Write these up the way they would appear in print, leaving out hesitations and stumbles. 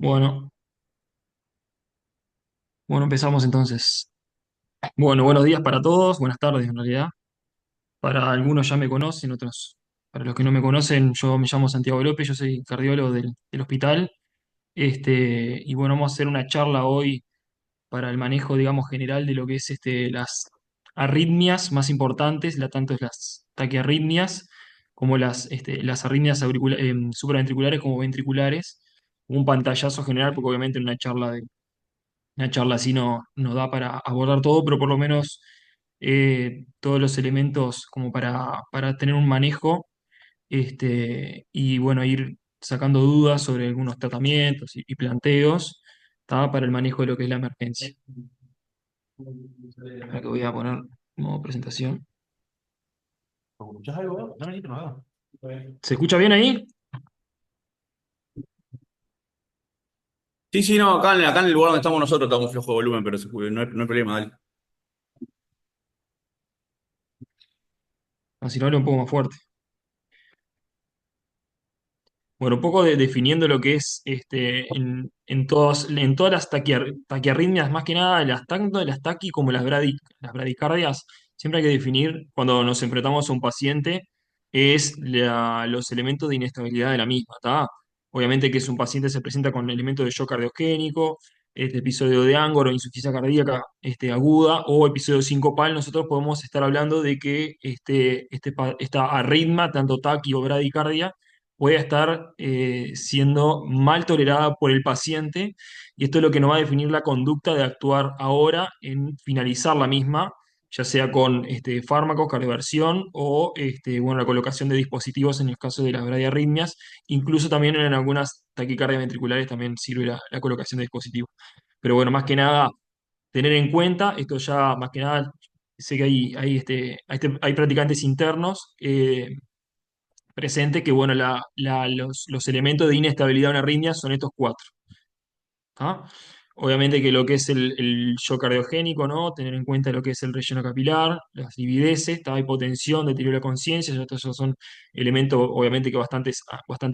Bueno, bueno, empezamos entonces. Bueno, buenos días para todos, buenas tardes en realidad. Para algunos ya me conocen, otros, para los que no me conocen, yo me llamo Santiago López, yo soy cardiólogo del hospital. Y bueno, vamos a hacer una charla hoy para el manejo, digamos, general de lo que es las arritmias más importantes, tanto las taquiarritmias como las arritmias supraventriculares como ventriculares. Un pantallazo general, porque obviamente en una charla así no da para abordar todo, pero por lo menos todos los elementos como para tener un manejo y bueno, ir sacando dudas sobre algunos tratamientos y planteos, ¿tá? Para el manejo de lo que es la emergencia. Ahora que voy a poner modo presentación. ¿Escuchás algo? No necesito nada. ¿Se escucha bien ahí? Sí, sí, no, acá en el lugar donde estamos nosotros estamos flojo de volumen, pero no hay problema, dale. Así lo hablo un poco más fuerte. Bueno, un poco definiendo lo que es en todas las taquiarritmias, más que nada, tanto las taqui como las bradicardias, siempre hay que definir cuando nos enfrentamos a un paciente los elementos de inestabilidad de la misma, ¿tá? Obviamente que si un paciente se presenta con elementos de shock cardiogénico, episodio de Angor o insuficiencia cardíaca aguda o episodio sincopal, nosotros podemos estar hablando de que esta arritmia, tanto taqui o bradicardia, puede estar siendo mal tolerada por el paciente y esto es lo que nos va a definir la conducta de actuar ahora en finalizar la misma, ya sea con fármacos, cardioversión o bueno, la colocación de dispositivos en el caso de las bradiarritmias, incluso también en algunas taquicardias ventriculares también sirve la colocación de dispositivos. Pero bueno, más que nada, tener en cuenta, esto ya más que nada, sé que hay practicantes internos. Presente que bueno, los elementos de inestabilidad de una arritmia son estos cuatro. ¿Ah? Obviamente que lo que es el shock cardiogénico, ¿no? Tener en cuenta lo que es el relleno capilar, las livideces, hipotensión, deterioro de la conciencia, estos ya son elementos obviamente que bastante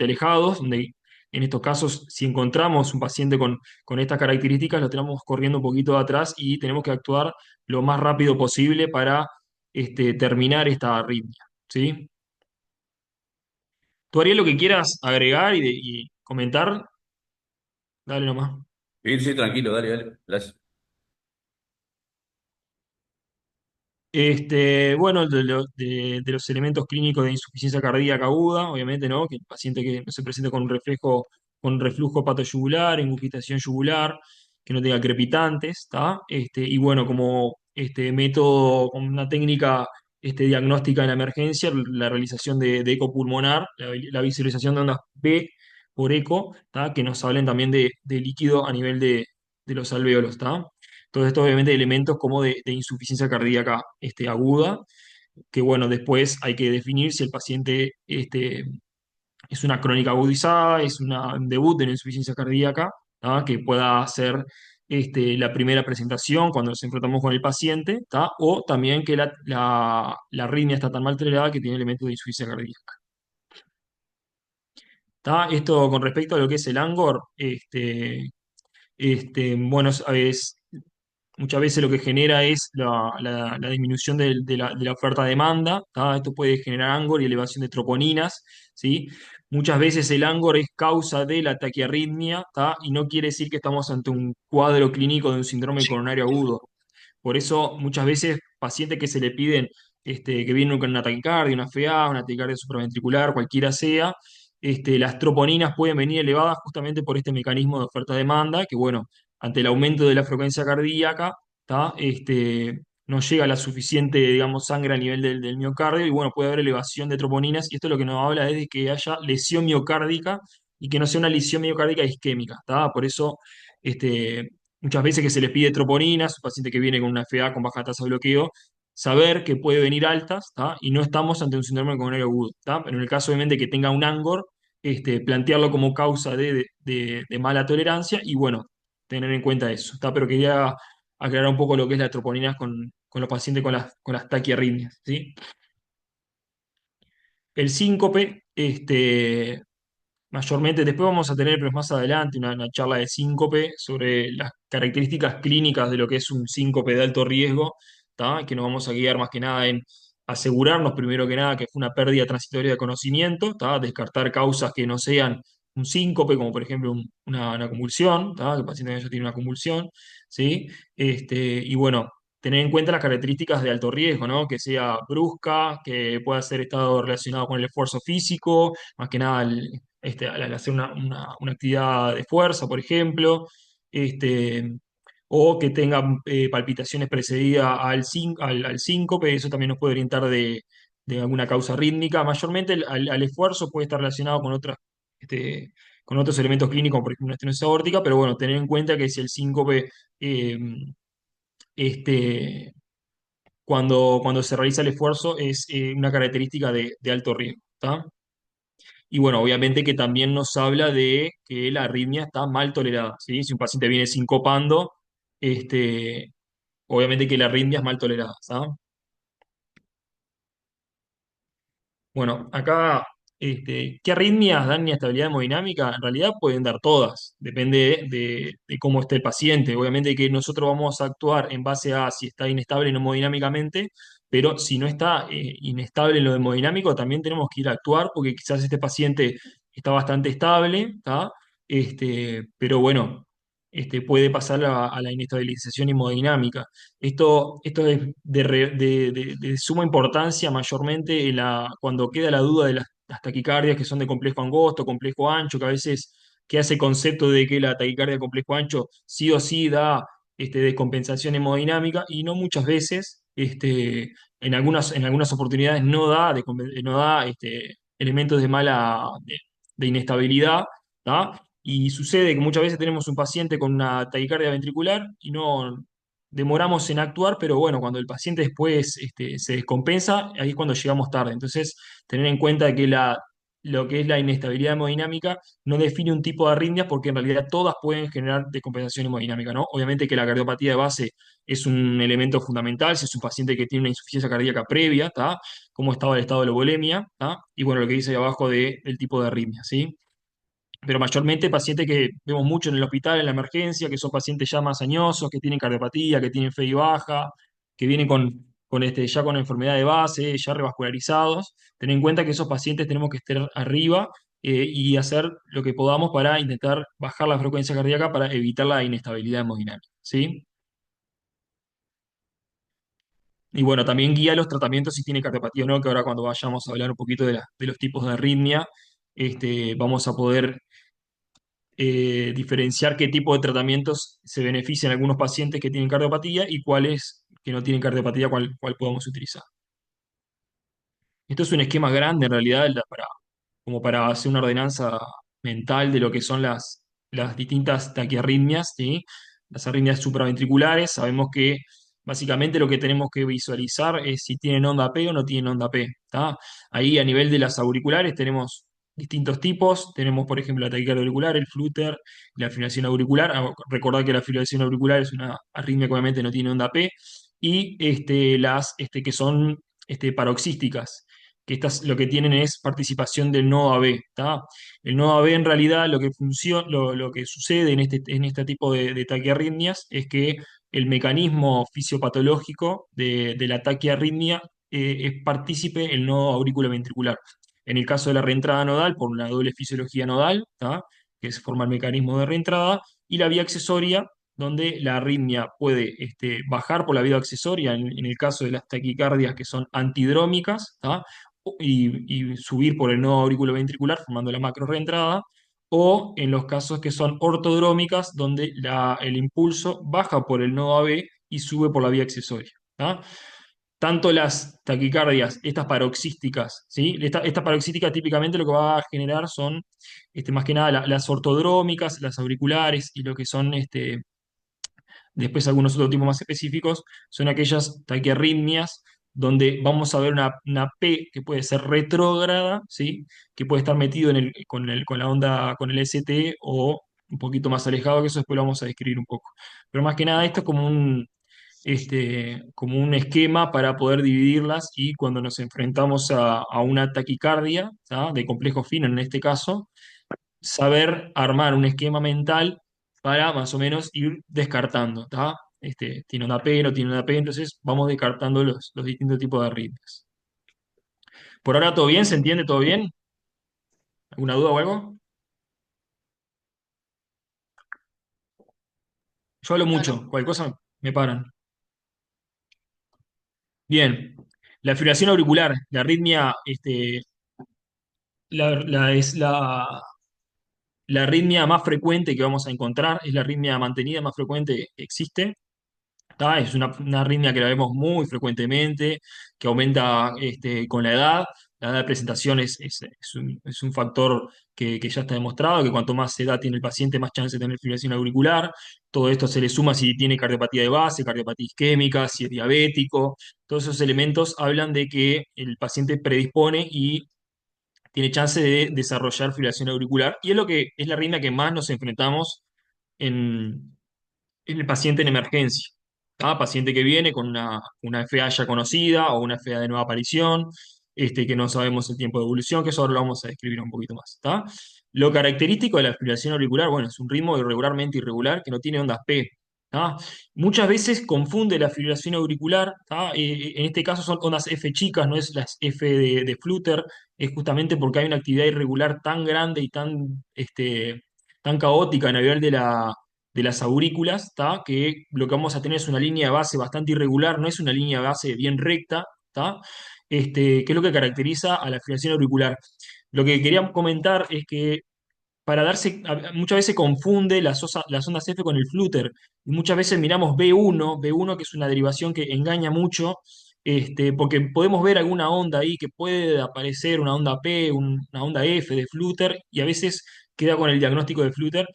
alejados, donde en estos casos, si encontramos un paciente con estas características, lo tenemos corriendo un poquito de atrás y tenemos que actuar lo más rápido posible para terminar esta arritmia. ¿Sí? Tú harías lo que quieras agregar y comentar, dale nomás. Sí, sí, tranquilo, dale, dale. Gracias. Bueno, de los elementos clínicos de insuficiencia cardíaca aguda, obviamente, ¿no? Que el paciente que no se presente con reflujo patoyugular, ingurgitación yugular, que no tenga crepitantes, ¿está? Y bueno, como método, como una técnica diagnóstica en la emergencia, la realización de eco pulmonar, la visualización de ondas B por eco, ¿está? Que nos hablen también de líquido a nivel de los alvéolos, ¿está? Todos estos obviamente elementos como de insuficiencia cardíaca aguda, que bueno, después hay que definir si el paciente es una crónica agudizada, un debut de la insuficiencia cardíaca, ¿tá? Que pueda ser la primera presentación cuando nos enfrentamos con el paciente, ¿tá? O también que la arritmia está tan mal tolerada que tiene elementos de insuficiencia cardíaca. ¿Tá? Esto con respecto a lo que es el ANGOR, bueno, muchas veces lo que genera es la disminución de la oferta-demanda, ¿tá? Esto puede generar angor y elevación de troponinas, ¿sí? Muchas veces el angor es causa de la taquiarritmia, ¿tá? Y no quiere decir que estamos ante un cuadro clínico de un síndrome coronario agudo. Por eso, muchas veces, pacientes que se le piden, que vienen con una taquicardia, una FA, una taquicardia supraventricular, cualquiera sea, las troponinas pueden venir elevadas justamente por este mecanismo de oferta-demanda, que bueno, ante el aumento de la frecuencia cardíaca, ¿tá? No llega la suficiente, digamos, sangre a nivel del miocardio y bueno, puede haber elevación de troponinas y esto lo que nos habla es de que haya lesión miocárdica y que no sea una lesión miocárdica isquémica, ¿tá? Por eso, muchas veces que se les pide troponinas, un paciente que viene con una FA con baja tasa de bloqueo, saber que puede venir altas, ¿tá? Y no estamos ante un síndrome coronario agudo, ¿tá? Pero en el caso obviamente que tenga un ANGOR, plantearlo como causa de mala tolerancia y bueno, tener en cuenta eso, ¿está? Pero quería aclarar un poco lo que es la troponinas con los pacientes con las taquiarritmias, ¿sí? El síncope, Mayormente, después vamos a tener, pero más adelante, una charla de síncope sobre las características clínicas de lo que es un síncope de alto riesgo, ¿tá? Que nos vamos a guiar más que nada en asegurarnos, primero que nada, que fue una pérdida transitoria de conocimiento, ¿tá? Descartar causas que no sean un síncope, como por ejemplo una convulsión, ¿tá? Que el paciente ya tiene una convulsión, ¿sí? Y bueno, tener en cuenta las características de alto riesgo, ¿no? Que sea brusca, que pueda ser estado relacionado con el esfuerzo físico, más que nada al hacer una actividad de fuerza, por ejemplo, este, o que tenga palpitaciones precedidas al síncope, eso también nos puede orientar de alguna causa rítmica. Mayormente al esfuerzo puede estar relacionado este, con otros elementos clínicos, por ejemplo, una estenosis aórtica, pero bueno, tener en cuenta que si el síncope, eh, este, cuando se realiza el esfuerzo, es una característica de alto riesgo, ¿tá? Y bueno, obviamente que también nos habla de que la arritmia está mal tolerada, ¿sí? Si un paciente viene sincopando, este, obviamente que la arritmia es mal tolerada, ¿sabes? Bueno, acá, ¿qué arritmias dan inestabilidad hemodinámica? En realidad pueden dar todas, depende de cómo esté el paciente. Obviamente que nosotros vamos a actuar en base a si está inestable hemodinámicamente, pero si no está inestable en lo hemodinámico, también tenemos que ir a actuar porque quizás este paciente está bastante estable, ¿tá? Pero bueno, puede pasar a la inestabilización hemodinámica. Esto es de suma importancia mayormente cuando queda la duda de las taquicardias que son de complejo angosto, complejo ancho, que a veces queda ese concepto de que la taquicardia de complejo ancho sí o sí da descompensación hemodinámica y no muchas veces, en algunas oportunidades no da elementos de inestabilidad, ¿tá? Y sucede que muchas veces tenemos un paciente con una taquicardia ventricular y no demoramos en actuar, pero bueno, cuando el paciente después se descompensa, ahí es cuando llegamos tarde. Entonces, tener en cuenta que lo que es la inestabilidad hemodinámica no define un tipo de arritmias porque en realidad todas pueden generar descompensación hemodinámica, ¿no? Obviamente que la cardiopatía de base es un elemento fundamental, si es un paciente que tiene una insuficiencia cardíaca previa, ¿tá? Cómo estaba el estado de la euvolemia, ¿tá? Y bueno, lo que dice ahí abajo del tipo de arritmia, ¿sí? Pero mayormente pacientes que vemos mucho en el hospital, en la emergencia, que son pacientes ya más añosos, que tienen cardiopatía, que tienen FEI baja, que vienen ya con enfermedad de base, ya revascularizados. Ten en cuenta que esos pacientes tenemos que estar arriba y hacer lo que podamos para intentar bajar la frecuencia cardíaca para evitar la inestabilidad hemodinámica, ¿sí? Y bueno, también guía los tratamientos si tiene cardiopatía o no, que ahora cuando vayamos a hablar un poquito de los tipos de arritmia, vamos a poder diferenciar qué tipo de tratamientos se benefician a algunos pacientes que tienen cardiopatía y cuáles que no tienen cardiopatía, cuál podemos utilizar. Esto es un esquema grande en realidad como para hacer una ordenanza mental de lo que son las distintas taquiarritmias, ¿sí? Las arritmias supraventriculares, sabemos que básicamente lo que tenemos que visualizar es si tienen onda P o no tienen onda P, ¿tá? Ahí a nivel de las auriculares tenemos distintos tipos, tenemos por ejemplo la taquicardia auricular, el flúter, la fibrilación auricular. Recordad que la fibrilación auricular es una arritmia que obviamente no tiene onda P, y las que son paroxísticas, que estas lo que tienen es participación del nodo AB, ¿tá? El nodo AB en realidad lo que sucede en este tipo de taquiarritmias es que el mecanismo fisiopatológico de la taquiarritmia es partícipe el nodo auriculoventricular. En el caso de la reentrada nodal, por una doble fisiología nodal, ¿tá? Que se forma el mecanismo de reentrada, y la vía accesoria, donde la arritmia puede bajar por la vía accesoria en el caso de las taquicardias que son antidrómicas, ¿tá? Y subir por el nodo auriculoventricular formando la macro reentrada, o en los casos que son ortodrómicas, donde el impulso baja por el nodo AB y sube por la vía accesoria, ¿tá? Tanto las taquicardias, estas paroxísticas, ¿sí? Esta paroxística típicamente lo que va a generar son, más que nada, las ortodrómicas, las auriculares y lo que son después algunos otros tipos más específicos son aquellas taquiarritmias donde vamos a ver una P que puede ser retrógrada, ¿sí? Que puede estar metido con la onda, con el ST o un poquito más alejado, que eso después lo vamos a describir un poco. Pero más que nada esto es como un esquema para poder dividirlas y cuando nos enfrentamos a una taquicardia, ¿tá? De complejo fino en este caso, saber armar un esquema mental para más o menos ir descartando, ¿está? Tiene una P, no tiene una P, entonces vamos descartando los distintos tipos de arritmias. ¿Por ahora todo bien? ¿Se entiende todo bien? ¿Alguna duda o algo? Yo hablo Ah, no. mucho, cualquier cosa me paran. Bien, la fibrilación auricular, la arritmia, es la arritmia más frecuente que vamos a encontrar, es la arritmia mantenida más frecuente que existe. ¿Tá? Es una arritmia que la vemos muy frecuentemente, que aumenta con la edad. La edad de presentación es un factor que ya está demostrado, que cuanto más edad tiene el paciente, más chance de tener fibrilación auricular. Todo esto se le suma si tiene cardiopatía de base, cardiopatía isquémica, si es diabético. Todos esos elementos hablan de que el paciente predispone y tiene chance de desarrollar fibrilación auricular. Y es lo que es la arritmia que más nos enfrentamos en el paciente en emergencia. Paciente que viene con una FA ya conocida o una FA de nueva aparición, que no sabemos el tiempo de evolución, que eso ahora lo vamos a describir un poquito más. ¿Tá? Lo característico de la fibrilación auricular, bueno, es un ritmo irregularmente irregular que no tiene ondas P. ¿Tá? Muchas veces confunde la fibrilación auricular, ¿tá? En este caso son ondas F chicas, no es las F de Flutter, es justamente porque hay una actividad irregular tan grande y tan caótica a nivel de las aurículas, ¿tá? Que lo que vamos a tener es una línea de base bastante irregular, no es una línea de base bien recta, ¿tá? Que es lo que caracteriza a la fibrilación auricular. Lo que quería comentar es que para darse, muchas veces confunde las ondas F con el flutter, y muchas veces miramos B1 que es una derivación que engaña mucho, porque podemos ver alguna onda ahí que puede aparecer una onda P, una onda F de flutter, y a veces queda con el diagnóstico de flutter,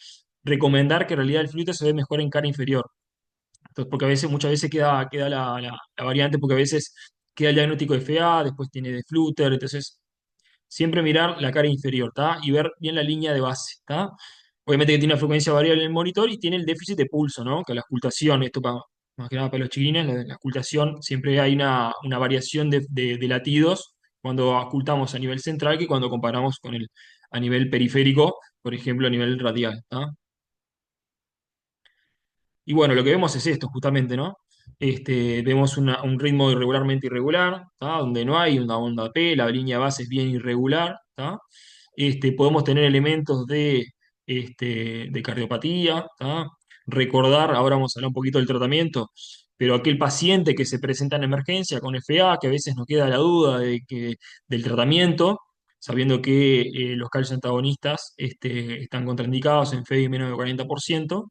recomendar que en realidad el flutter se ve mejor en cara inferior. Entonces, porque a veces, muchas veces queda la variante, porque a veces queda el diagnóstico de FA, después tiene de flutter, entonces siempre mirar la cara inferior, ¿está? Y ver bien la línea de base, ¿está? Obviamente que tiene una frecuencia variable en el monitor y tiene el déficit de pulso, ¿no? Que la auscultación, esto más que nada para los chiquilines, la auscultación, siempre hay una variación de latidos cuando auscultamos a nivel central que cuando comparamos a nivel periférico, por ejemplo, a nivel radial, ¿está? Y bueno, lo que vemos es esto, justamente, ¿no? Vemos un ritmo irregularmente irregular, ¿tá? Donde no hay una onda P, la línea base es bien irregular, ¿tá? Podemos tener elementos de cardiopatía, ¿tá? Recordar, ahora vamos a hablar un poquito del tratamiento, pero aquel paciente que se presenta en emergencia con FA, que a veces nos queda la duda del tratamiento, sabiendo que los calcios antagonistas están contraindicados en FEI menos del 40%.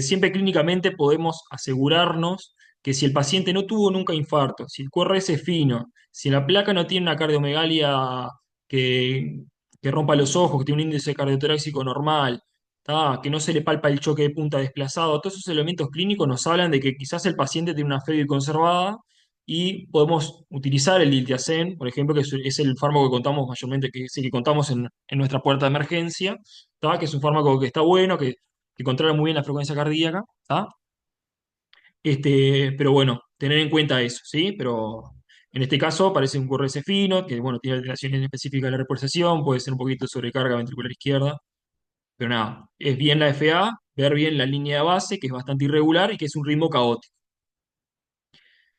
Siempre clínicamente podemos asegurarnos que si el paciente no tuvo nunca infarto, si el QRS es fino, si la placa no tiene una cardiomegalia que, que rompa los ojos, que tiene un índice cardiotorácico normal, ¿tá? Que no se le palpa el choque de punta desplazado, todos esos elementos clínicos nos hablan de que quizás el paciente tiene una FEBI conservada y podemos utilizar el diltiazem, por ejemplo, que es el fármaco que contamos mayormente, que, sí, que contamos en nuestra puerta de emergencia, ¿tá? Que es un fármaco que está bueno, que controla muy bien la frecuencia cardíaca, ¿tá? Pero bueno, tener en cuenta eso, ¿sí? Pero en este caso parece un QRS fino, que bueno, tiene alteraciones específicas de la repulsación, puede ser un poquito de sobrecarga ventricular izquierda, pero nada, es bien la FA, ver bien la línea de base, que es bastante irregular y que es un ritmo caótico.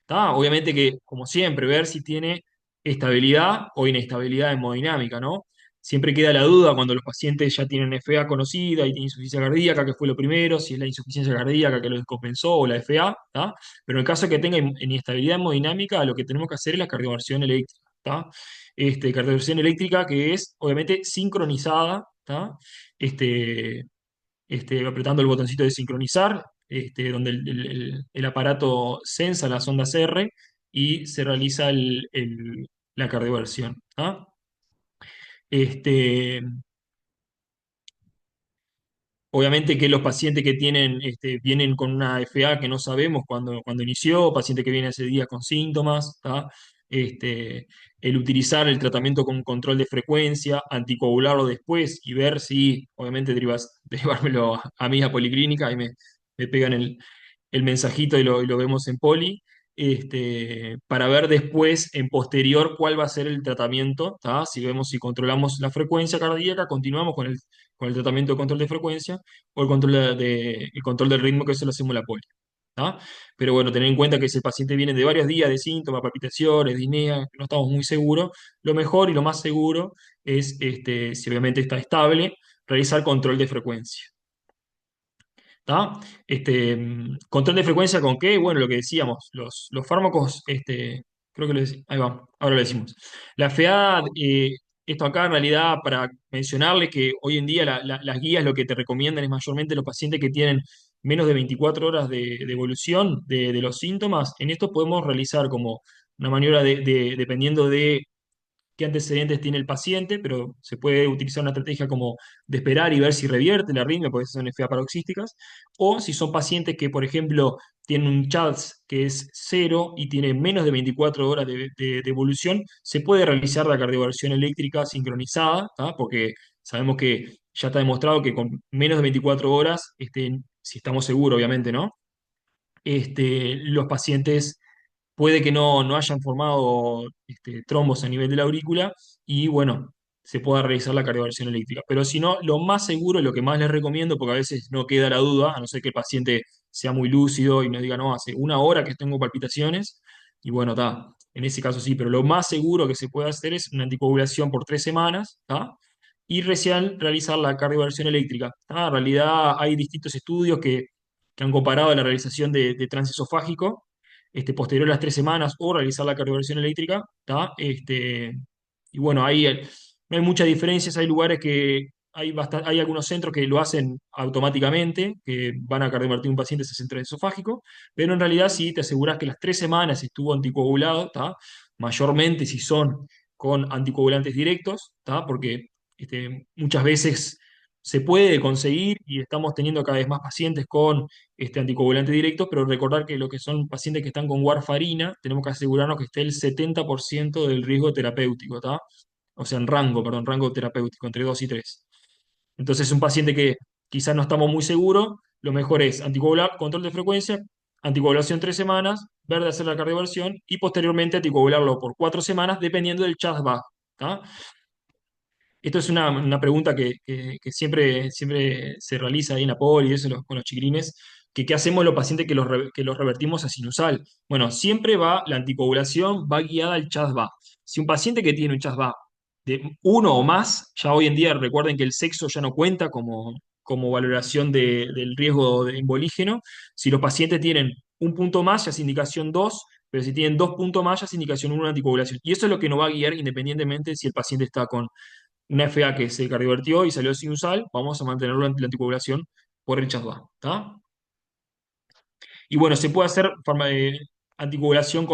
¿Tá? Obviamente que, como siempre, ver si tiene estabilidad o inestabilidad hemodinámica, ¿no? Siempre queda la duda cuando los pacientes ya tienen FA conocida y tienen insuficiencia cardíaca, que fue lo primero, si es la insuficiencia cardíaca que lo descompensó o la FA, ¿tá? Pero en el caso de que tenga inestabilidad hemodinámica, lo que tenemos que hacer es la cardioversión eléctrica, ¿tá? Cardioversión eléctrica que es, obviamente, sincronizada, ¿tá? Este, apretando el botoncito de sincronizar, donde el aparato sensa las ondas R y se realiza la cardioversión. ¿Ah? Este, Obviamente que los pacientes que vienen con una FA que no sabemos cuando inició, paciente que viene hace días con síntomas, ¿tá? Este, el utilizar el tratamiento con control de frecuencia, anticoagularlo después y ver si, obviamente, derivármelo a mí a policlínica, ahí me pegan el mensajito y lo vemos en poli. para ver después, en posterior, cuál va a ser el tratamiento, ¿tá? Si vemos si controlamos la frecuencia cardíaca, continuamos con el tratamiento de control de frecuencia o el control, el control del ritmo, que eso lo hacemos la poli. ¿Tá? Pero bueno, tener en cuenta que si el paciente viene de varios días de síntomas, palpitaciones, disnea, no estamos muy seguros, lo mejor y lo más seguro es, si obviamente está estable, realizar control de frecuencia. ¿Tá? Control de frecuencia con qué, bueno, lo que decíamos, los fármacos, creo que ahí va, ahora lo decimos. La FEA, esto acá en realidad para mencionarle que hoy en día las guías lo que te recomiendan es mayormente los pacientes que tienen menos de 24 horas de evolución de los síntomas. En esto podemos realizar como una maniobra dependiendo de qué antecedentes tiene el paciente, pero se puede utilizar una estrategia como de esperar y ver si revierte la arritmia, porque son FA paroxísticas, o si son pacientes que, por ejemplo, tienen un CHADS que es cero y tiene menos de 24 horas de evolución, se puede realizar la cardioversión eléctrica sincronizada, ¿tá? Porque sabemos que ya está demostrado que con menos de 24 horas, si estamos seguros, obviamente, ¿no? Los pacientes puede que no hayan formado trombos a nivel de la aurícula y bueno, se pueda realizar la cardioversión eléctrica. Pero si no, lo más seguro, lo que más les recomiendo, porque a veces no queda la duda, a no ser que el paciente sea muy lúcido y nos diga, no, hace una hora que tengo palpitaciones, y bueno, está, en ese caso sí, pero lo más seguro que se puede hacer es una anticoagulación por 3 semanas, ¿tá? Y recién realizar la cardioversión eléctrica. ¿Tá? En realidad hay distintos estudios que han comparado la realización de transesofágico posterior a las 3 semanas o realizar la cardioversión eléctrica, ¿tá? Y bueno, ahí no hay muchas diferencias, hay lugares que hay algunos centros que lo hacen automáticamente, que van a cardiovertir un paciente ese centro esofágico, pero en realidad si te aseguras que las 3 semanas estuvo anticoagulado, ¿tá? Mayormente si son con anticoagulantes directos, ¿tá? Porque muchas veces se puede conseguir y estamos teniendo cada vez más pacientes con anticoagulante directo, pero recordar que lo que son pacientes que están con warfarina, tenemos que asegurarnos que esté el 70% del riesgo terapéutico, ¿está? O sea, en rango, perdón, rango terapéutico, entre 2 y 3. Entonces, un paciente que quizás no estamos muy seguros, lo mejor es anticoagular, control de frecuencia, anticoagulación 3 semanas, ver de hacer la cardioversión y posteriormente anticoagularlo por 4 semanas, dependiendo del CHAS-VAS. Esto es una pregunta que siempre se realiza ahí en la poli y eso con los chiquilines, que qué hacemos los pacientes que los revertimos a sinusal. Bueno, siempre va, la anticoagulación va guiada al CHAS-VA. Si un paciente que tiene un CHAS-VA de uno o más, ya hoy en día recuerden que el sexo ya no cuenta como valoración del riesgo de embolígeno. Si los pacientes tienen un punto más, ya es indicación 2, pero si tienen 2 puntos más, ya es indicación 1 de anticoagulación. Y eso es lo que nos va a guiar independientemente si el paciente está con una FA que se cardiovertió y salió sinusal, vamos a mantenerlo en la anticoagulación por el CHAS-VA, ¿tá? Y bueno, se puede hacer anticoagulación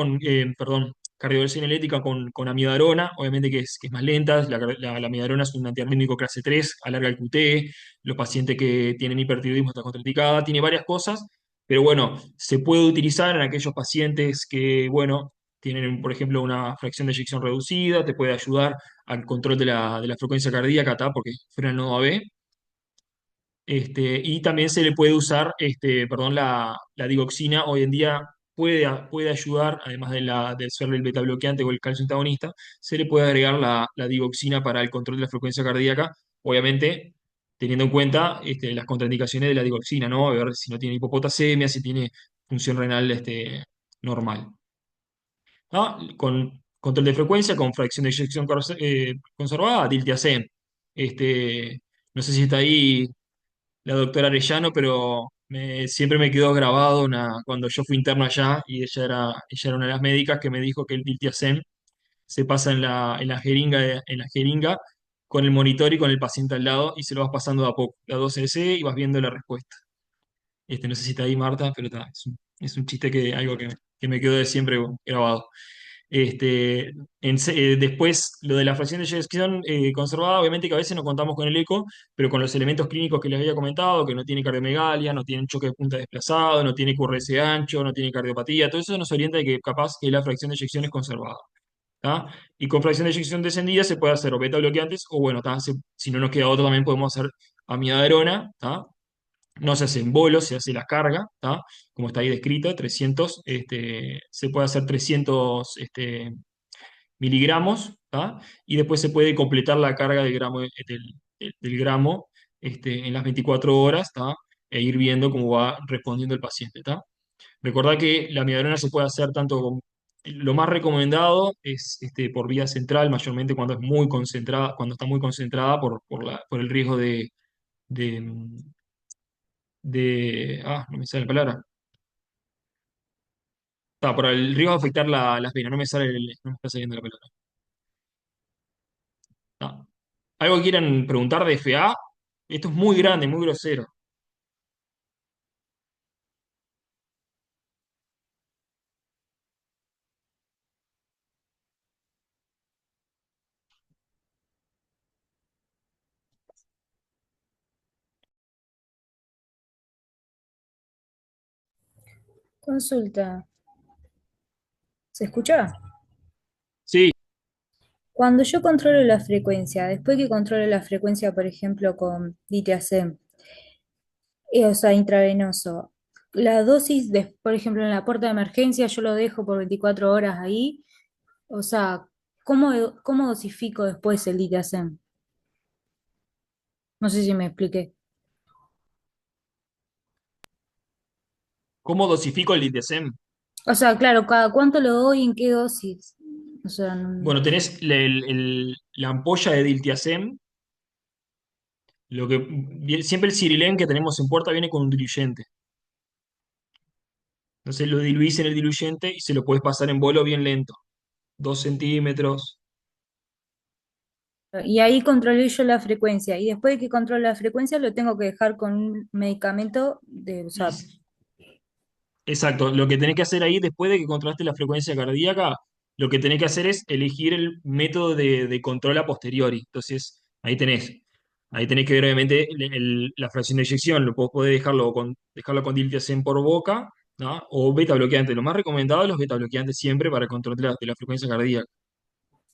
perdón, cardioversión eléctrica con amidarona, obviamente que es más lenta, la amidarona es un antiarrítmico clase 3, alarga el QT, los pacientes que tienen hipertiroidismo está contraindicada, tiene varias cosas, pero bueno, se puede utilizar en aquellos pacientes que, bueno, tienen, por ejemplo, una fracción de eyección reducida, te puede ayudar al control de la frecuencia cardíaca, ¿tá? Porque frena el nodo AB. Y también se le puede usar, perdón, la digoxina hoy en día puede ayudar, además de ser el beta bloqueante o el calcio antagonista, se le puede agregar la digoxina para el control de la frecuencia cardíaca, obviamente teniendo en cuenta las contraindicaciones de la digoxina, ¿no? A ver si no tiene hipopotasemia, si tiene función renal normal. ¿Ah? Con control de frecuencia, con fracción de eyección conservada, diltiazem. No sé si está ahí la doctora Arellano, pero siempre me quedó grabado cuando yo fui interno allá y ella era una de las médicas que me dijo que el diltiazem se pasa en la jeringa con el monitor y con el paciente al lado y se lo vas pasando de a poco, la 2 cc y vas viendo la respuesta. No sé si está ahí Marta, pero es un chiste algo que me quedó de siempre grabado. Después, lo de la fracción de eyección conservada, obviamente que a veces no contamos con el eco, pero con los elementos clínicos que les había comentado, que no tiene cardiomegalia, no tiene choque de punta desplazado, no tiene QRS ancho, no tiene cardiopatía, todo eso nos orienta de que capaz que la fracción de eyección es conservada. ¿Tá? Y con fracción de eyección descendida se puede hacer o beta bloqueantes, o bueno, ¿tá? Si no nos queda otro, también podemos hacer amidaderona, ¿tá? No se hace en bolos, se hace la carga, ¿tá? Como está ahí descrito, 300, se puede hacer 300 miligramos, ¿tá? Y después se puede completar la carga del gramo en las 24 horas, ¿tá? E ir viendo cómo va respondiendo el paciente, ¿tá? Recordá que la amiodarona se puede hacer tanto lo más recomendado es por vía central, mayormente cuando es muy concentrada, cuando está muy concentrada por el riesgo de, no me sale la palabra. Por el riesgo de afectar las venas, no me está saliendo la palabra. Tá. ¿Algo que quieran preguntar de FA? Esto es muy grande, muy grosero. Consulta, ¿se escucha? Sí, Cuando yo controlo la frecuencia, después que controlo la frecuencia, por ejemplo, con Litiasem, o sea, intravenoso, la dosis, por ejemplo, en la puerta de emergencia, yo lo dejo por 24 horas ahí, o sea, ¿cómo dosifico después el Litiasem? No sé si me expliqué. ¿cómo dosifico el ITSM? O sea, claro, ¿cada cuánto lo doy? ¿En qué dosis? O sea, Bueno, tenés la ampolla de Diltiazem. Siempre el Sirilén que tenemos en puerta viene con un diluyente. Entonces lo diluís en el diluyente y se lo podés pasar en bolo bien lento. 2 centímetros. y ahí controlé yo la frecuencia. Y después de que controlo la frecuencia, lo tengo que dejar con un medicamento o Y, sea, exacto. Lo que tenés que hacer ahí, después de que controlaste la frecuencia cardíaca, lo que tenés que hacer es elegir el método de control a posteriori. Entonces, ahí tenés. Ahí tenés que ver, obviamente, la fracción de eyección. Vos podés dejarlo con diltiazem por boca, ¿no? O beta bloqueante. Lo más recomendado es los beta bloqueantes siempre para el control de la frecuencia cardíaca.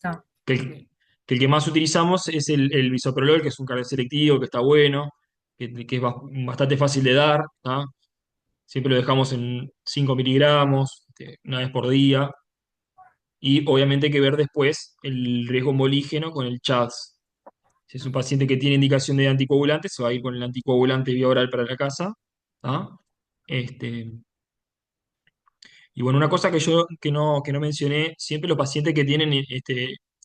no. Que el que más utilizamos es el bisoprolol, que es un cardioselectivo, que está bueno, que es bastante fácil de dar, ¿tá? Siempre lo dejamos en 5 miligramos, una vez por día. Y obviamente hay que ver después el riesgo molígeno con el CHADS. Si es un paciente que tiene indicación de anticoagulante, se va a ir con el anticoagulante vía oral para la casa, ¿tá? Este, y bueno, una cosa que no mencioné, siempre los pacientes que tienen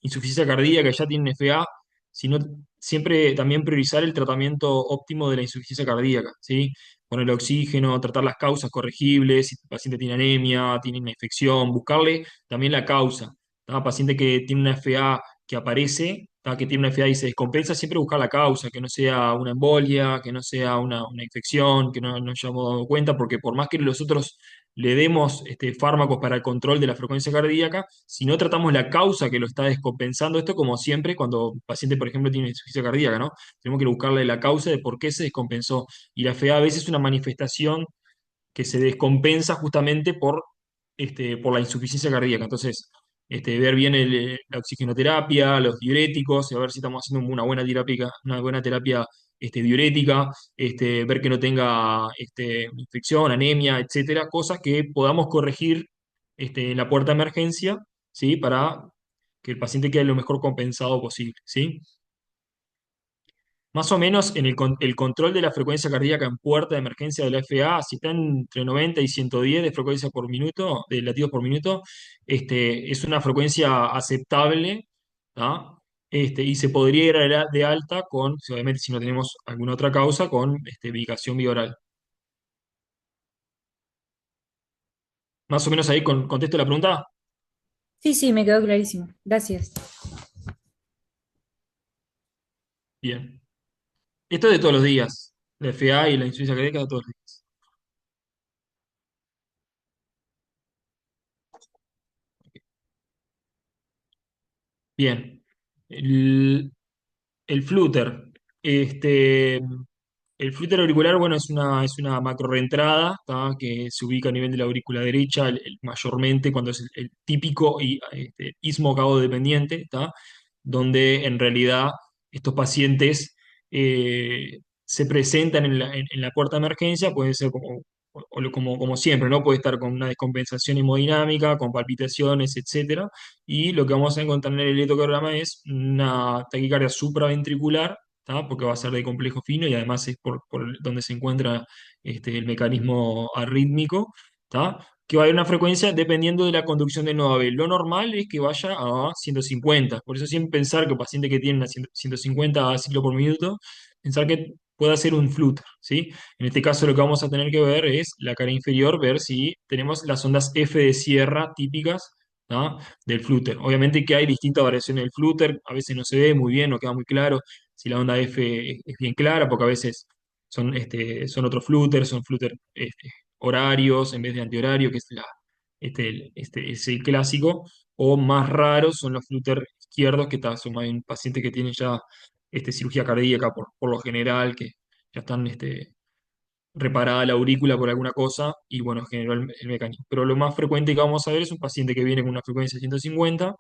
insuficiencia cardíaca, que ya tienen FA, sino siempre también priorizar el tratamiento óptimo de la insuficiencia cardíaca, ¿sí? Ponerle oxígeno, tratar las causas corregibles, si el paciente tiene anemia, tiene una infección, buscarle también la causa. ¿Tá? Paciente que tiene una FA que aparece, ¿tá? Que tiene una FA y se descompensa, siempre buscar la causa, que no sea una embolia, que no sea una infección, que no nos hayamos dado cuenta, porque por más que los otros le demos fármacos para el control de la frecuencia cardíaca, si no tratamos la causa que lo está descompensando, esto como siempre cuando un paciente, por ejemplo, tiene insuficiencia cardíaca, ¿no? Tenemos que buscarle la causa de por qué se descompensó. Y la FA a veces es una manifestación que se descompensa justamente por la insuficiencia cardíaca. Entonces, ver bien la oxigenoterapia, los diuréticos, a ver si estamos haciendo una buena terapia diurética, ver que no tenga infección, anemia, etcétera, cosas que podamos corregir en la puerta de emergencia, ¿sí? Para que el paciente quede lo mejor compensado posible, ¿sí? Más o menos el control de la frecuencia cardíaca en puerta de emergencia de la FA, si está entre 90 y 110 de frecuencia por minuto, de latidos por minuto, es una frecuencia aceptable, ¿tá? Y se podría ir de alta obviamente si no tenemos alguna otra causa, con medicación bioral. Más o menos ahí contesto la pregunta. Sí, sí, me quedó clarísimo. Gracias. Bien. Esto es de todos los días. La FA y la insuficiencia cardíaca de todos los días. Bien. El flúter. Este, el flúter auricular, bueno, es una macro reentrada, ¿tá? Que se ubica a nivel de la aurícula derecha, mayormente cuando es el típico istmo cabo dependiente, ¿tá? Donde en realidad estos pacientes se presentan en la puerta de emergencia, puede ser como siempre, ¿no? Puede estar con una descompensación hemodinámica, con palpitaciones, etcétera. Y lo que vamos a encontrar en el electrocardiograma es una taquicardia supraventricular, ¿tá? Porque va a ser de complejo fino y además es por donde se encuentra el mecanismo arrítmico, ¿tá? Que va a haber una frecuencia dependiendo de la conducción del nodo AB. Lo normal es que vaya a 150. Por eso siempre pensar que el paciente que tiene una 150 ciclos por minuto, pensar que puede ser un flutter, ¿sí? En este caso lo que vamos a tener que ver es la cara inferior, ver si tenemos las ondas F de sierra típicas, ¿tá? Del flutter. Obviamente que hay distintas variaciones del flutter, a veces no se ve muy bien, no queda muy claro si la onda F es bien clara, porque a veces son otros flutters, son flutter horarios en vez de antihorario, que es es el clásico, o más raros son los flutter izquierdos, que son más bien pacientes que tienen ya cirugía cardíaca por lo general, que ya están reparada la aurícula por alguna cosa y bueno, generó el mecanismo. Pero lo más frecuente que vamos a ver es un paciente que viene con una frecuencia de 150.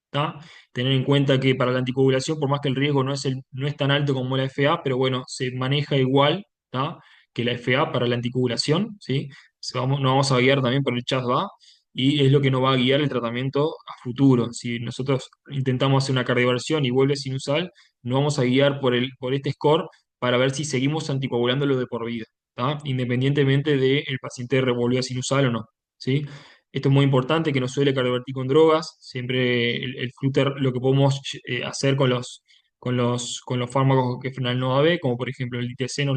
¿Tá? Tener en cuenta que para la anticoagulación, por más que el riesgo no es tan alto como la FA, pero bueno, se maneja igual, ¿tá? Que la FA para la anticoagulación, ¿sí? Nos vamos a guiar también por el CHAS-VA y es lo que nos va a guiar el tratamiento a futuro. Si nosotros intentamos hacer una cardioversión y vuelve sinusal, nos vamos a guiar por este score para ver si seguimos anticoagulándolo de por vida, ¿tá? Independientemente de el paciente revolvió a sinusal o no, ¿sí? Esto es muy importante, que no suele cardiovertir con drogas. Siempre el flúter, lo que podemos hacer con los fármacos que frenan el nodo B, como por ejemplo el ditiseno,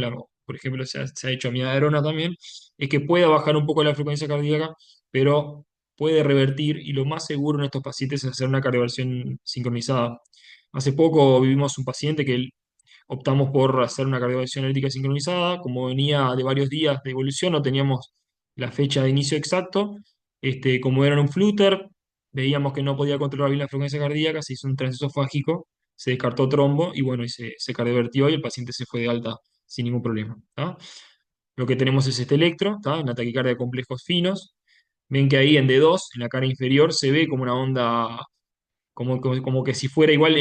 por ejemplo se ha hecho amiodarona también, es que pueda bajar un poco la frecuencia cardíaca, pero puede revertir y lo más seguro en estos pacientes es hacer una cardioversión sincronizada. Hace poco vivimos un paciente que optamos por hacer una cardioversión elíptica sincronizada. Como venía de varios días de evolución, no teníamos la fecha de inicio exacto. Como era un flutter, veíamos que no podía controlar bien la frecuencia cardíaca, se hizo un transesofágico, se descartó trombo y bueno, se cardiovertió y el paciente se fue de alta sin ningún problema, ¿tá? Lo que tenemos es este electro, ¿tá? Una taquicardia de complejos finos. Ven que ahí en D2, en la cara inferior, se ve como una onda como que si fuera igual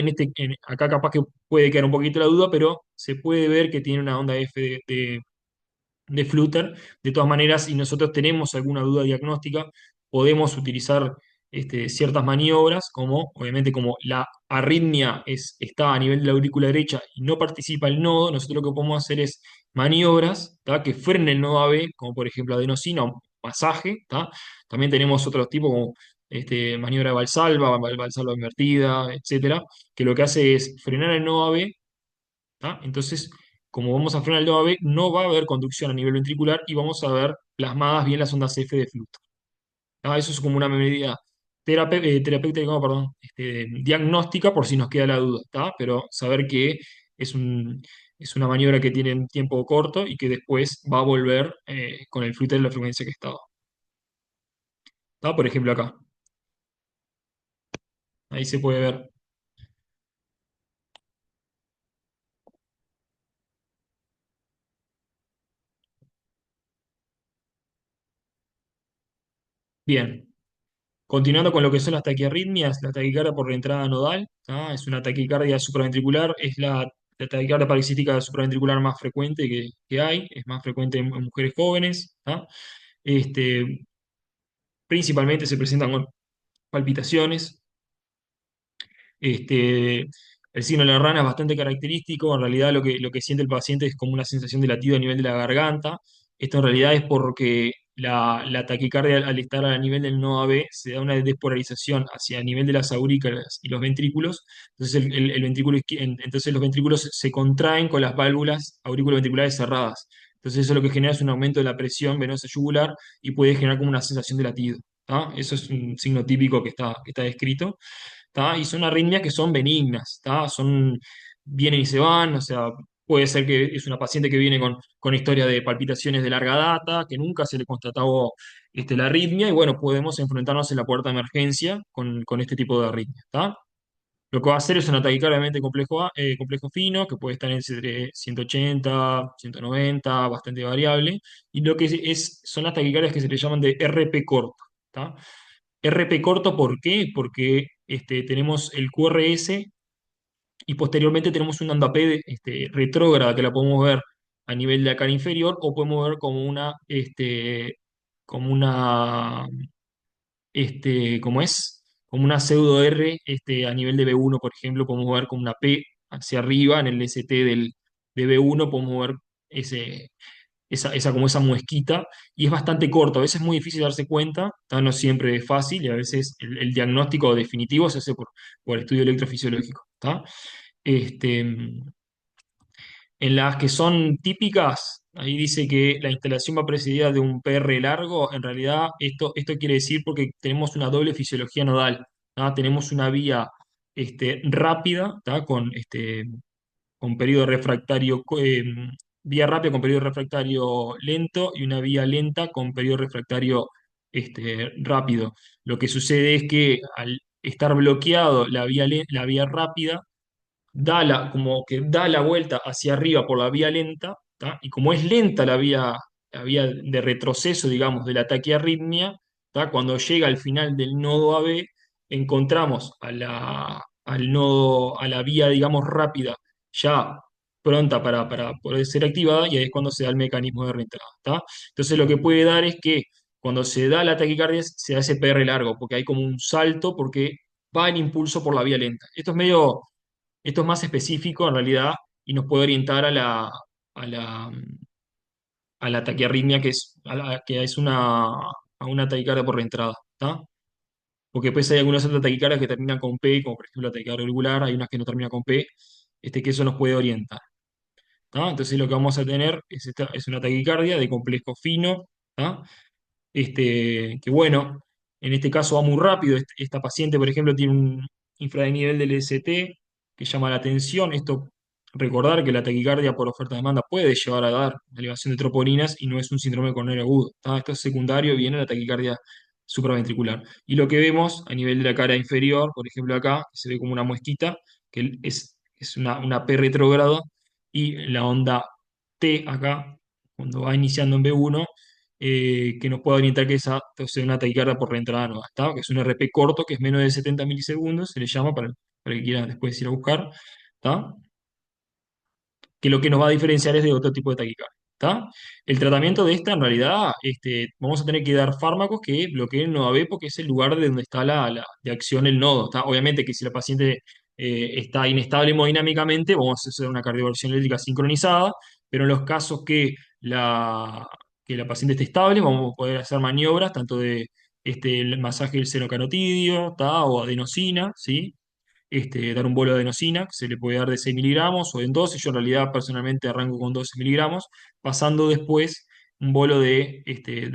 acá capaz que puede quedar un poquito la duda, pero se puede ver que tiene una onda F de Flutter. De todas maneras, si nosotros tenemos alguna duda diagnóstica, podemos utilizar ciertas maniobras, como obviamente como la arritmia está a nivel de la aurícula derecha y no participa el nodo, nosotros lo que podemos hacer es maniobras, ¿tá? Que frenen el nodo AB, como por ejemplo adenosina o masaje, ¿tá? También tenemos otros tipos como maniobra de Valsalva, Valsalva invertida, etcétera, que lo que hace es frenar el nodo AB. ¿Tá? Entonces, como vamos a frenar el nodo B, no va a haber conducción a nivel ventricular y vamos a ver plasmadas bien las ondas F de flujo. ¿Tá? Eso es como una medida terapéutica, no, perdón, diagnóstica por si nos queda la duda, ¿tá? Pero saber que es es una maniobra que tiene un tiempo corto y que después va a volver con el flúter de la frecuencia que estaba. ¿Tá? Por ejemplo, acá. Ahí se puede ver. Bien. Continuando con lo que son las taquiarritmias, la taquicardia por reentrada nodal, ¿tá? Es una taquicardia supraventricular, es la taquicardia paroxística supraventricular más frecuente que hay, es más frecuente en mujeres jóvenes, ¿tá? Este, Principalmente se presentan con palpitaciones. Este, el signo de la rana es bastante característico. En realidad, lo que siente el paciente es como una sensación de latido a nivel de la garganta. Esto en realidad es porque la taquicardia, al estar a nivel del nodo AB, se da una despolarización hacia el nivel de las aurículas y los ventrículos. Entonces, entonces los ventrículos se contraen con las válvulas auriculoventriculares cerradas. Entonces, eso lo que genera es un aumento de la presión venosa yugular y puede generar como una sensación de latido. ¿Tá? Eso es un signo típico que está descrito. ¿Tá? Y son arritmias que son benignas, ¿tá? Vienen y se van, o sea, puede ser que es una paciente que viene con historia de palpitaciones de larga data, que nunca se le constató la arritmia, y bueno, podemos enfrentarnos en la puerta de emergencia con este tipo de arritmia, ¿tá? Lo que va a hacer es un taquicardia de complejo fino, que puede estar entre 180, 190, bastante variable, y lo que son las taquicardias que se le llaman de RP corto, ¿tá? RP corto, ¿por qué? Porque tenemos el QRS y posteriormente tenemos una onda P retrógrada que la podemos ver a nivel de la cara inferior o podemos ver como una, ¿cómo es? Como una pseudo R a nivel de B1, por ejemplo, podemos ver como una P hacia arriba en el ST de B1, podemos ver ese, como esa muesquita, y es bastante corto, a veces es muy difícil darse cuenta, ¿tá? No siempre es fácil, y a veces el diagnóstico definitivo se hace por estudio electrofisiológico, ¿tá? Este, en las que son típicas, ahí dice que la instalación va precedida de un PR largo. En realidad, esto quiere decir porque tenemos una doble fisiología nodal, ¿tá? Tenemos una vía rápida, ¿tá? Con periodo refractario, vía rápida con periodo refractario lento y una vía lenta con periodo refractario rápido. Lo que sucede es que al estar bloqueado la vía rápida, como que da la vuelta hacia arriba por la vía lenta, ¿tá? Y como es lenta la vía de retroceso, digamos, de la taquiarritmia, ¿tá? Cuando llega al final del nodo AB, encontramos al nodo, a la vía, digamos, rápida, ya pronta para poder ser activada, y ahí es cuando se da el mecanismo de reentrada, ¿tá? Entonces lo que puede dar es que cuando se da la taquicardia se da ese PR largo, porque hay como un salto, porque va el impulso por la vía lenta. Esto es más específico en realidad y nos puede orientar a la, a la taquiarritmia, que es a una taquicardia por reentrada, ¿tá? Porque después hay algunas otras taquicardias que terminan con P, como por ejemplo la taquicardia regular, hay unas que no terminan con P, que eso nos puede orientar, ¿tá? Entonces lo que vamos a tener es una taquicardia de complejo fino, ¿tá? Que bueno, en este caso va muy rápido. Esta paciente, por ejemplo, tiene un infradenivel del ST que llama la atención. Recordar que la taquicardia por oferta-demanda puede llevar a dar elevación de troponinas y no es un síndrome coronario agudo, ¿tá? Esto es secundario, viene la taquicardia supraventricular. Y lo que vemos a nivel de la cara inferior, por ejemplo acá, se ve como una muesquita, que es una P retrógrado, y la onda T acá, cuando va iniciando en B1, que nos pueda orientar que esa sea una taquicardia por reentrada no ¿está? Que es un RP corto, que es menos de 70 milisegundos, se le llama para el que quiera después ir a buscar, ¿está? Que lo que nos va a diferenciar es de otro tipo de taquicardia, ¿está? El tratamiento de esta, en realidad, vamos a tener que dar fármacos que bloqueen el nodo AB porque es el lugar de donde está de acción el nodo, ¿está? Obviamente que si la paciente está inestable hemodinámicamente, vamos a hacer una cardioversión eléctrica sincronizada, pero en los casos que la paciente esté estable, vamos a poder hacer maniobras tanto de el masaje del seno carotidio, ¿está? O adenosina, ¿sí? Dar un bolo de adenosina, que se le puede dar de 6 miligramos o en 12. Yo en realidad personalmente arranco con 12 miligramos, pasando después un bolo de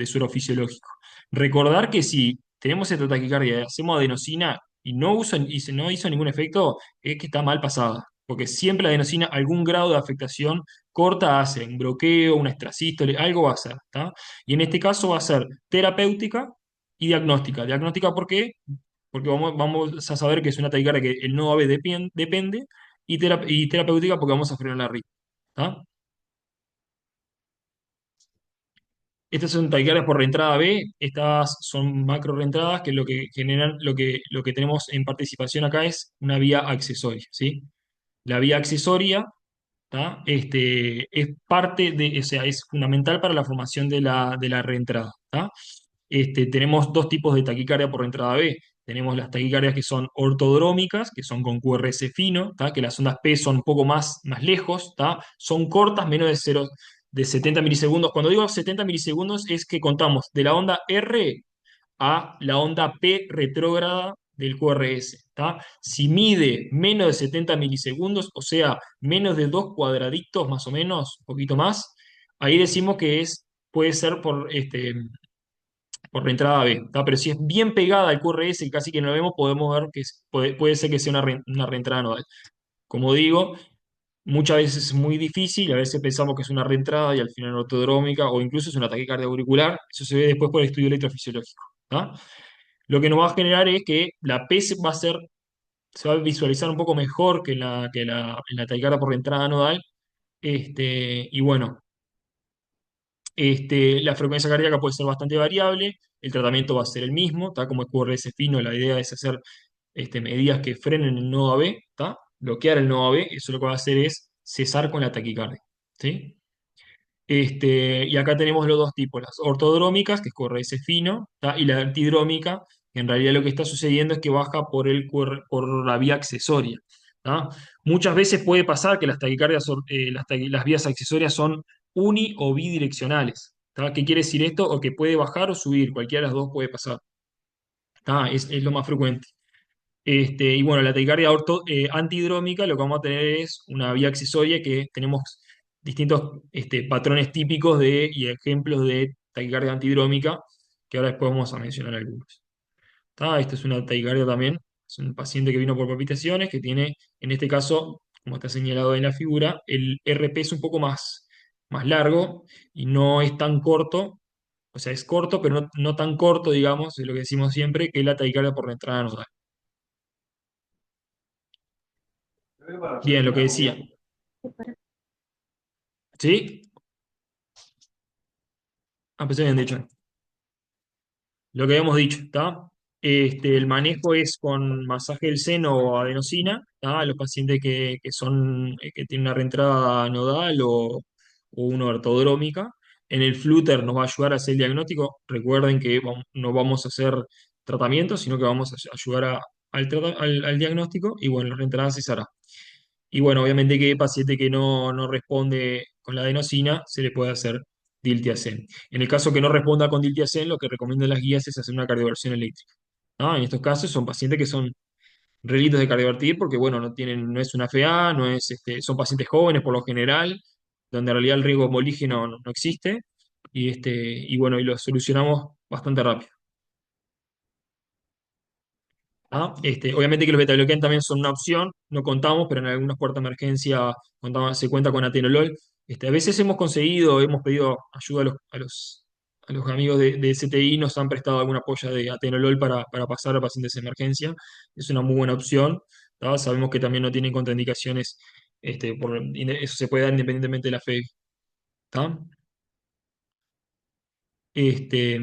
suero fisiológico. Recordar que si tenemos esta taquicardia y hacemos adenosina y se no hizo ningún efecto, es que está mal pasada. Porque siempre la adenosina, algún grado de afectación corta hace, un bloqueo, una extrasístole, algo va a hacer, ¿tá? Y en este caso va a ser terapéutica y diagnóstica. Diagnóstica, ¿por qué? Porque vamos a saber que es una taquicardia que el nodo AB depende, y terapéutica porque vamos a frenar la ritmo, ¿tá? Estas son taquicardias por reentrada B, estas son macro reentradas, que lo que generan, lo que tenemos en participación acá es una vía accesoria, ¿sí? La vía accesoria, ¿tá? Es parte o sea, es fundamental para la formación de la reentrada, ¿tá? Tenemos dos tipos de taquicardia por entrada B. Tenemos las taquicardias que son ortodrómicas, que son con QRS fino, ¿tá? Que las ondas P son un poco más lejos, ¿tá? Son cortas, menos de 70 milisegundos. Cuando digo 70 milisegundos es que contamos de la onda R a la onda P retrógrada del QRS, ¿tá? Si mide menos de 70 milisegundos, o sea, menos de dos cuadraditos más o menos, un poquito más, ahí decimos que puede ser por la entrada B, ¿tá? Pero si es bien pegada al QRS, que casi que no lo vemos, podemos ver que puede ser que sea una reentrada nodal. Como digo, muchas veces es muy difícil, a veces pensamos que es una reentrada y al final ortodrómica, o incluso es una taquicardia auricular. Eso se ve después por el estudio electrofisiológico, ¿tá? Lo que nos va a generar es que la P se va a visualizar un poco mejor que en la taquicardia por reentrada nodal. Y bueno, la frecuencia cardíaca puede ser bastante variable, el tratamiento va a ser el mismo, ¿tá? Como es QRS fino, la idea es hacer medidas que frenen el nodo AB, ¿tá? bloquear el NOAB, eso lo que va a hacer es cesar con la taquicardia. ¿Sí? Y acá tenemos los dos tipos, las ortodrómicas, que corre ese fino, ¿tá? Y la antidrómica, que en realidad lo que está sucediendo es que baja por la vía accesoria. ¿Tá? Muchas veces puede pasar que las taquicardias, las vías accesorias son uni o bidireccionales. ¿Tá? ¿Qué quiere decir esto? O que puede bajar o subir, cualquiera de las dos puede pasar. ¿Tá? Es lo más frecuente. Y bueno, la taquicardia antidrómica lo que vamos a tener es una vía accesoria que tenemos distintos patrones típicos y ejemplos de taquicardia antidrómica, que ahora después vamos a mencionar algunos. Esta es una taquicardia también, es un paciente que vino por palpitaciones, que tiene, en este caso, como está señalado en la figura, el RP es un poco más largo y no es tan corto, o sea, es corto, pero no tan corto, digamos, es lo que decimos siempre, que la taquicardia por la entrada nodal. Bien, lo que decía. ¿Sí? Ah, pensé que habían dicho. Lo que habíamos dicho, ¿está? El manejo es con masaje del seno o adenosina, ¿tá? Los pacientes que tienen una reentrada nodal o una ortodrómica. En el flúter nos va a ayudar a hacer el diagnóstico. Recuerden que no vamos a hacer tratamiento, sino que vamos a ayudar al diagnóstico y bueno, la reentrada se hará. Y bueno, obviamente que paciente que no responde con la adenosina, se le puede hacer diltiazem. En el caso que no responda con diltiazem, lo que recomiendan las guías es hacer una cardioversión eléctrica. ¿No? En estos casos son pacientes que son relitos de cardiovertir porque, bueno, no es una FA, son pacientes jóvenes por lo general, donde en realidad el riesgo hemolígeno no existe, y bueno, y lo solucionamos bastante rápido. ¿Ah? Obviamente que los betabloqueantes también son una opción, no contamos, pero en algunas puertas de emergencia se cuenta con atenolol. A veces hemos pedido ayuda a los amigos de STI, nos han prestado algún apoyo de atenolol para pasar a pacientes de emergencia. Es una muy buena opción. ¿Tá? Sabemos que también no tienen contraindicaciones, eso se puede dar independientemente de la fe. ¿Tá? Este,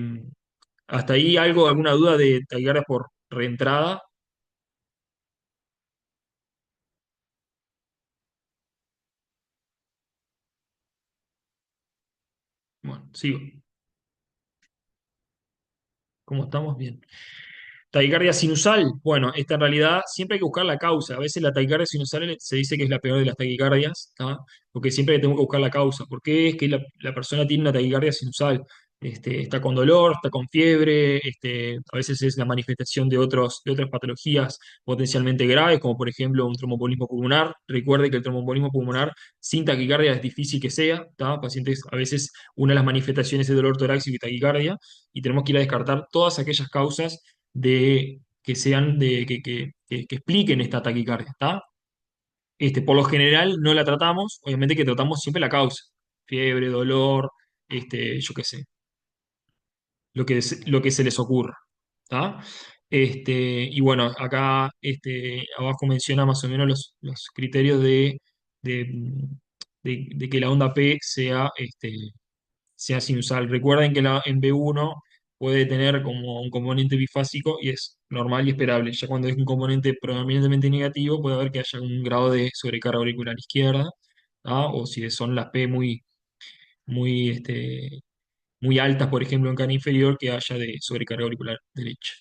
Hasta ahí alguna duda de taquicardia por reentrada. Bueno, sigo. ¿Cómo estamos? Bien. Taquicardia sinusal, bueno, esta en realidad siempre hay que buscar la causa. A veces la taquicardia sinusal se dice que es la peor de las taquicardias, ¿tá? Porque siempre tenemos que buscar la causa. ¿Por qué es que la persona tiene una taquicardia sinusal? Está con dolor, está con fiebre, a veces es la manifestación de otras patologías potencialmente graves, como por ejemplo un tromboembolismo pulmonar. Recuerde que el tromboembolismo pulmonar sin taquicardia es difícil que sea, ¿tá? Pacientes, a veces una de las manifestaciones es dolor torácico y taquicardia, y tenemos que ir a descartar todas aquellas causas de que sean que expliquen esta taquicardia, ¿está? Por lo general no la tratamos, obviamente que tratamos siempre la causa, fiebre, dolor, yo qué sé, lo que se les ocurra, ¿está? Y bueno, acá abajo menciona más o menos los criterios de, de que la onda P sea sinusal. Recuerden que en B1 puede tener como un componente bifásico y es normal y esperable. Ya cuando es un componente predominantemente negativo, puede haber que haya un grado de sobrecarga auricular izquierda, ¿ah? O si son las P muy, muy altas, por ejemplo, en cara inferior, que haya de sobrecarga auricular derecha.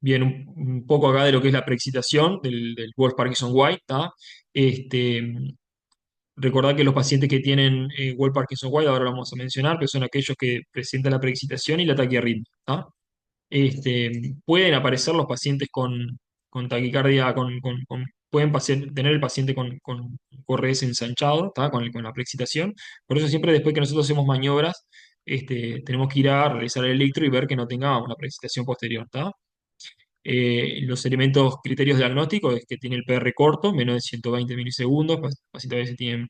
Bien, un poco acá de lo que es la preexcitación del Wolff-Parkinson-White, ¿tá? Este, Recordad que los pacientes que tienen Wolff-Parkinson-White, ahora lo vamos a mencionar, que son aquellos que presentan la preexcitación y la taquiarritmia. ¿Tá? Pueden aparecer los pacientes con taquicardia, pueden tener el paciente con QRS ensanchado, ¿tá? Con la preexcitación. Por eso siempre después que nosotros hacemos maniobras, tenemos que ir a realizar el electro y ver que no tengamos una preexcitación posterior. ¿Tá? Los elementos criterios diagnósticos es que tiene el PR corto, menos de 120 milisegundos, pacientes a veces tienen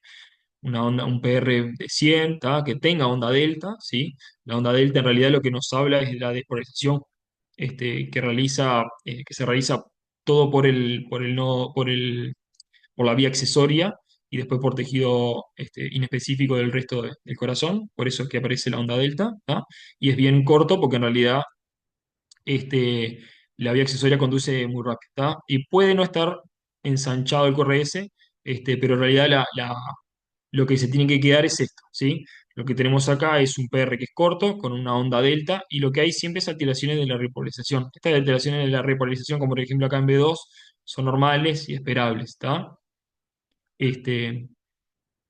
un PR de 100, ¿tá? Que tenga onda delta, ¿sí? La onda delta en realidad lo que nos habla es de la despolarización que se realiza todo por la vía accesoria y después por tejido inespecífico del resto del corazón, por eso es que aparece la onda delta, ¿tá? Y es bien corto porque en realidad este, la vía accesoria conduce muy rápido, ¿tá? Y puede no estar ensanchado el QRS, pero en realidad lo que se tiene que quedar es esto, ¿sí? Lo que tenemos acá es un PR que es corto, con una onda delta, y lo que hay siempre es alteraciones de la repolarización. Estas alteraciones de la repolarización, como por ejemplo acá en B2, son normales y esperables, ¿está? Este,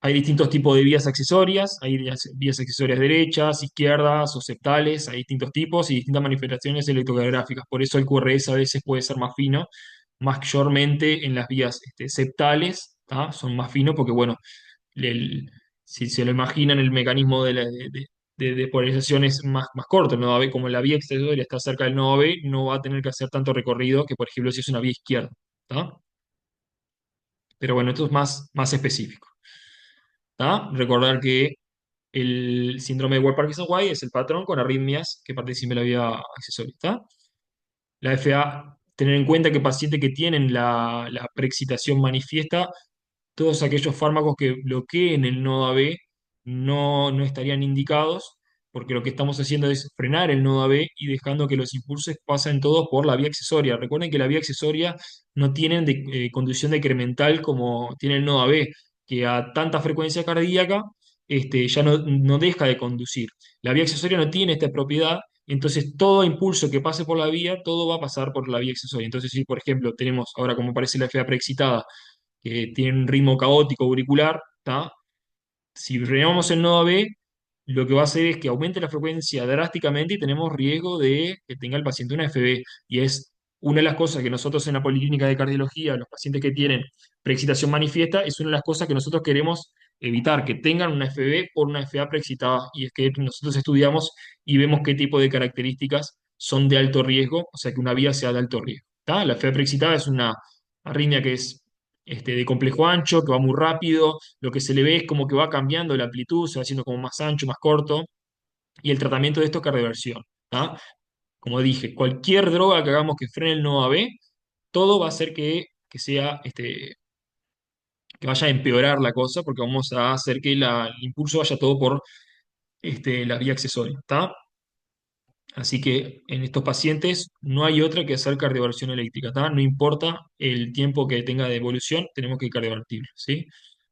hay distintos tipos de vías accesorias, hay vías accesorias derechas, izquierdas o septales, hay distintos tipos y distintas manifestaciones electrocardiográficas. Por eso el QRS a veces puede ser más fino, mayormente en las vías septales, ¿tá? Son más finos porque, bueno, el- si se lo imaginan, el mecanismo de polarización es más corto. El nodo AB, como la vía excesoria está cerca del nodo B, no va a tener que hacer tanto recorrido que, por ejemplo, si es una vía izquierda, ¿tá? Pero bueno, esto es más específico. ¿Tá? Recordar que el síndrome de Ward-Parkinson-White es el patrón con arritmias que participen en la vía accesoria. ¿Tá? La FA, tener en cuenta que pacientes que tienen la preexcitación manifiesta, todos aquellos fármacos que bloqueen el nodo AB no estarían indicados, porque lo que estamos haciendo es frenar el nodo AB y dejando que los impulsos pasen todos por la vía accesoria. Recuerden que la vía accesoria no tienen conducción decremental como tiene el nodo AB, que a tanta frecuencia cardíaca ya no deja de conducir. La vía accesoria no tiene esta propiedad, entonces todo impulso que pase por la vía, todo va a pasar por la vía accesoria. Entonces, si por ejemplo tenemos ahora como aparece la FA preexcitada, que tiene un ritmo caótico auricular, ¿tá? Si frenamos el nodo B, lo que va a hacer es que aumente la frecuencia drásticamente y tenemos riesgo de que tenga el paciente una FB. Y es una de las cosas que nosotros en la policlínica de cardiología, los pacientes que tienen preexcitación manifiesta, es una de las cosas que nosotros queremos evitar, que tengan una FB por una FA preexcitada. Y es que nosotros estudiamos y vemos qué tipo de características son de alto riesgo, o sea que una vía sea de alto riesgo. ¿Tá? La FA preexcitada es una arritmia que es de complejo ancho, que va muy rápido, lo que se le ve es como que va cambiando la amplitud, se va haciendo como más ancho, más corto, y el tratamiento de esto es cardioversión, ¿tá? Como dije, cualquier droga que hagamos que frene el nodo AB, todo va a hacer que vaya a empeorar la cosa, porque vamos a hacer que el impulso vaya todo por la vía accesoria, ¿tá? Así que en estos pacientes no hay otra que hacer cardioversión eléctrica, ¿tá? No importa el tiempo que tenga de evolución, tenemos que cardiovertirlo, ¿sí?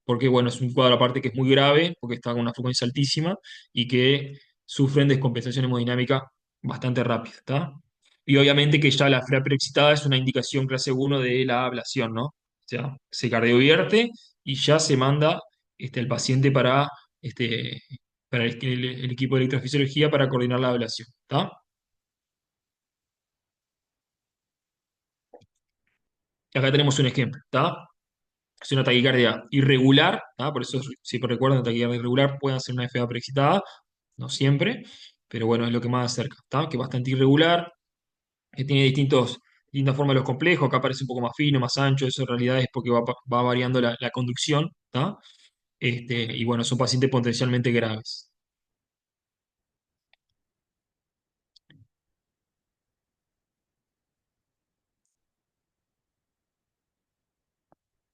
Porque, bueno, es un cuadro aparte que es muy grave, porque está con una frecuencia altísima y que sufren descompensación hemodinámica bastante rápida, ¿tá? Y obviamente que ya la frea preexcitada es una indicación clase 1 de la ablación, ¿no? O sea, se cardiovierte y ya se manda al paciente este, para el equipo de electrofisiología para coordinar la ablación, ¿tá? Acá tenemos un ejemplo, ¿tá? Es una taquicardia irregular, ¿tá? Por eso, si recuerdan, la taquicardia irregular puede ser una FA preexcitada, no siempre, pero bueno, es lo que más acerca, ¿tá? Que es bastante irregular, que tiene distintas formas de los complejos, acá parece un poco más fino, más ancho, eso en realidad es porque va variando la conducción, ¿tá? Y bueno, son pacientes potencialmente graves.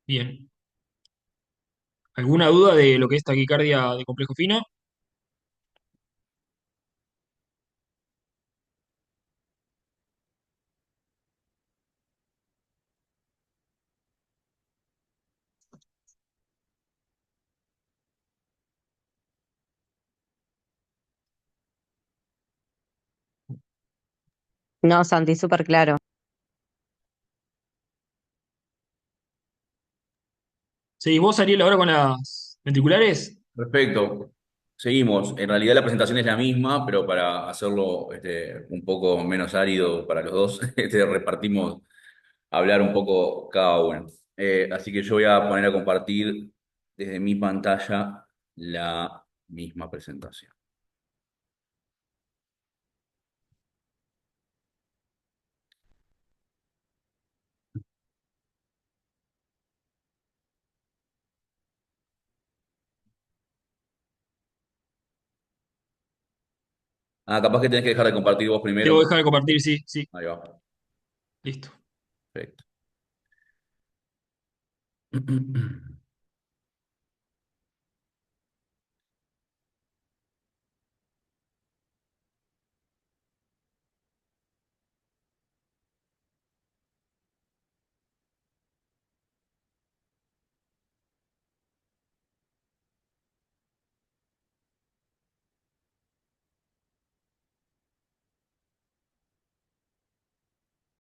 Bien. ¿Alguna duda de lo que es taquicardia de complejo fino? No, Santi, súper claro. ¿Seguís vos, Ariel, ahora con las ventriculares? Perfecto. Seguimos. En realidad la presentación es la misma, pero para hacerlo un poco menos árido para los dos, repartimos hablar un poco cada uno. Así que yo voy a poner a compartir desde mi pantalla la misma presentación. Ah, capaz que tenés que dejar de compartir vos primero. Debo dejar de compartir, sí, sí. Ahí va. Listo. Perfecto.